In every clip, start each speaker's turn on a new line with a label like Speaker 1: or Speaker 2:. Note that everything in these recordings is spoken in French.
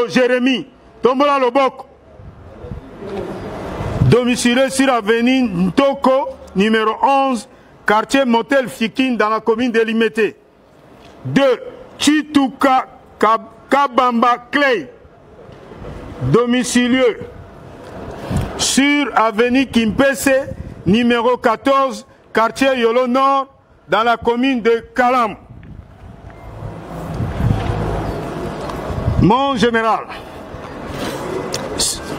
Speaker 1: Jérémy Tombola Loboko, domicilié sur avenue Ntoko, numéro 11, quartier Motel Fikin, dans la commune de Limete. 2. Chituka Kabamba Clay, domicilié sur avenue Kimpese, numéro 14, quartier Yolo Nord, dans la commune de Kalam. Mon général,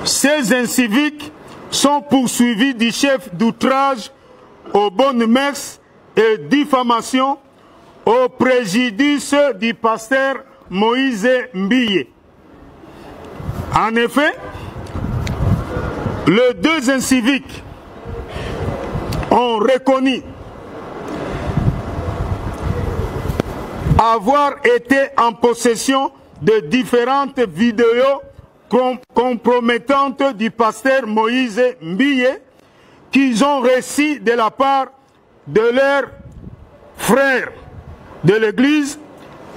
Speaker 1: ces inciviques sont poursuivis du chef d'outrage aux bonnes mœurs et diffamation au préjudice du pasteur Moïse Mbille. En effet, les deux inciviques ont reconnu avoir été en possession de différentes vidéos compromettantes du pasteur Moïse Mbille qu'ils ont reçues de la part de leur frère de l'église,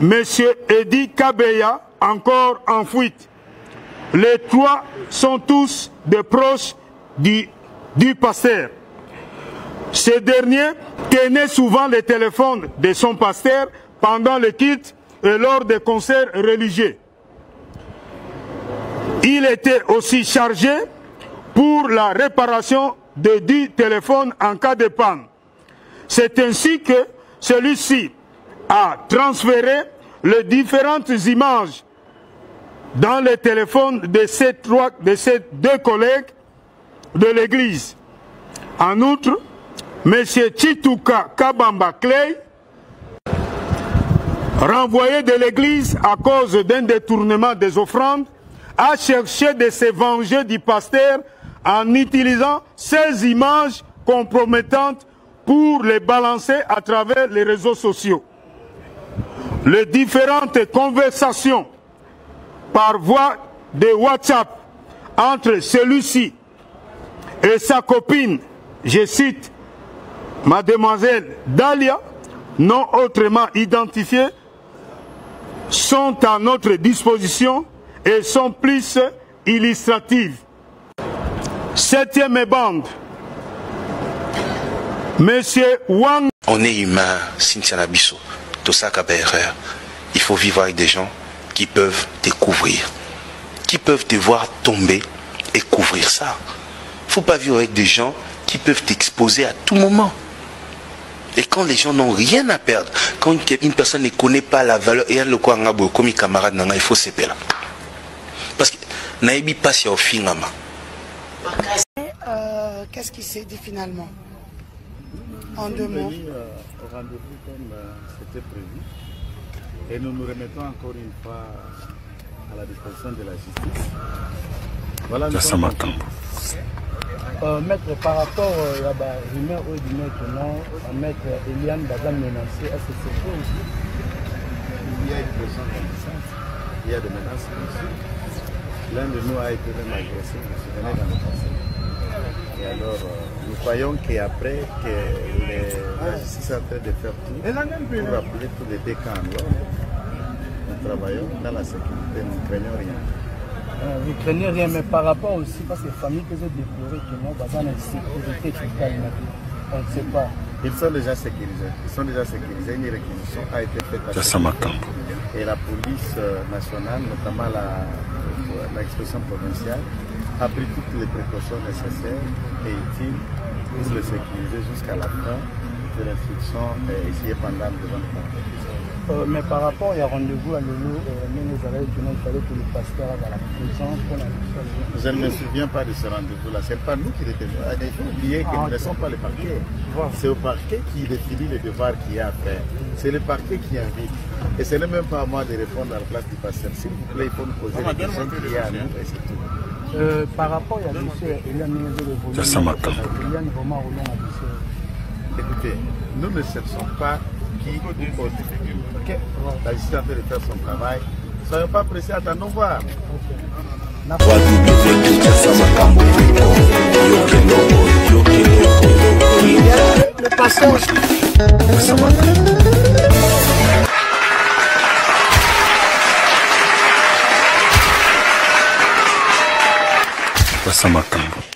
Speaker 1: M. Edi Kabeya, encore en fuite. Les trois sont tous des proches du pasteur. Ce dernier tenait souvent le téléphone de son pasteur pendant le culte et lors des concerts religieux. Il était aussi chargé pour la réparation de 10 téléphones en cas de panne. C'est ainsi que celui-ci a transféré les différentes images dans les téléphones de ces deux collègues de l'église. En outre, M. Chituka Kabamba Clay, renvoyé de l'église à cause d'un détournement des offrandes, a cherché de se venger du pasteur en utilisant ces images compromettantes pour les balancer à travers les réseaux sociaux. Les différentes conversations par voie de WhatsApp entre celui-ci et sa copine, je cite, Mademoiselle Dalia, non autrement identifiée, sont à notre disposition et sont plus illustratives. 7e bande, Monsieur Wang.
Speaker 2: On est humain, Cynthia Nabiso, tout ça qu'a erreur. Il faut vivre avec des gens qui peuvent te couvrir, qui peuvent te voir tomber et couvrir ça. Il ne faut pas vivre avec des gens qui peuvent t'exposer à tout moment. Et quand les gens n'ont rien à perdre, quand une personne ne connaît pas la valeur, et elle le croit comme camarade, il faut se perdre. Parce que Naïbi passe au finama.
Speaker 3: Qu'est-ce qui s'est dit finalement? En 2 mots.
Speaker 4: Au rendez-vous comme c'était prévu. Et nous nous remettons encore une fois à la disposition de la justice. Voilà. Maître, par rapport à la rumeur du maître, non, maître Eliane Bazan menacé, est-ce que c'est faux aussi? Il y a une pression grandissante, il y a des menaces aussi. L'un de nous a été même agressé, vous vous souvenez, dans le passé. Et alors, nous croyons qu'après que la justice est en train de faire tout pour rappeler tous les décans en l'ordre, nous travaillons dans la sécurité, nous ne craignons rien. Vous ne craignez rien, mais par rapport aussi, parce que les familles que j'ai déplorées que moi, dans la sécurité totale, on ne sait pas. Ils sont déjà sécurisés. Ils sont déjà sécurisés. Une réquisition a été faite à et la police nationale, notamment l'expression provinciale, a pris toutes les précautions nécessaires et utiles pour le sécuriser jusqu'à la fin de l'instruction ici pendant le 23. Mais par rapport à rendez-vous à Lolo, il fallait que le pasteur ait la prison pour la mission. Je ne me souviens pas de ce rendez-vous-là. Ce n'est pas nous qui le définissons. Il faut oublier que nous ne sommes pas le parquet. C'est au parquet qui définit les devoirs qu'il y a à faire. C'est le parquet qui invite. Et ce n'est même pas à moi de répondre à la place du pasteur. S'il vous plaît, il faut nous poser les questions qu'il y a à nous et c'est tout. Par rapport à M. Eliane Romain, écoutez, nous ne cherchons pas qui ou autre. Ok, la justice est en train de faire son travail. Ne soyons pas pressés, attendons voir. Le pasteur.
Speaker 5: Passa Makambo.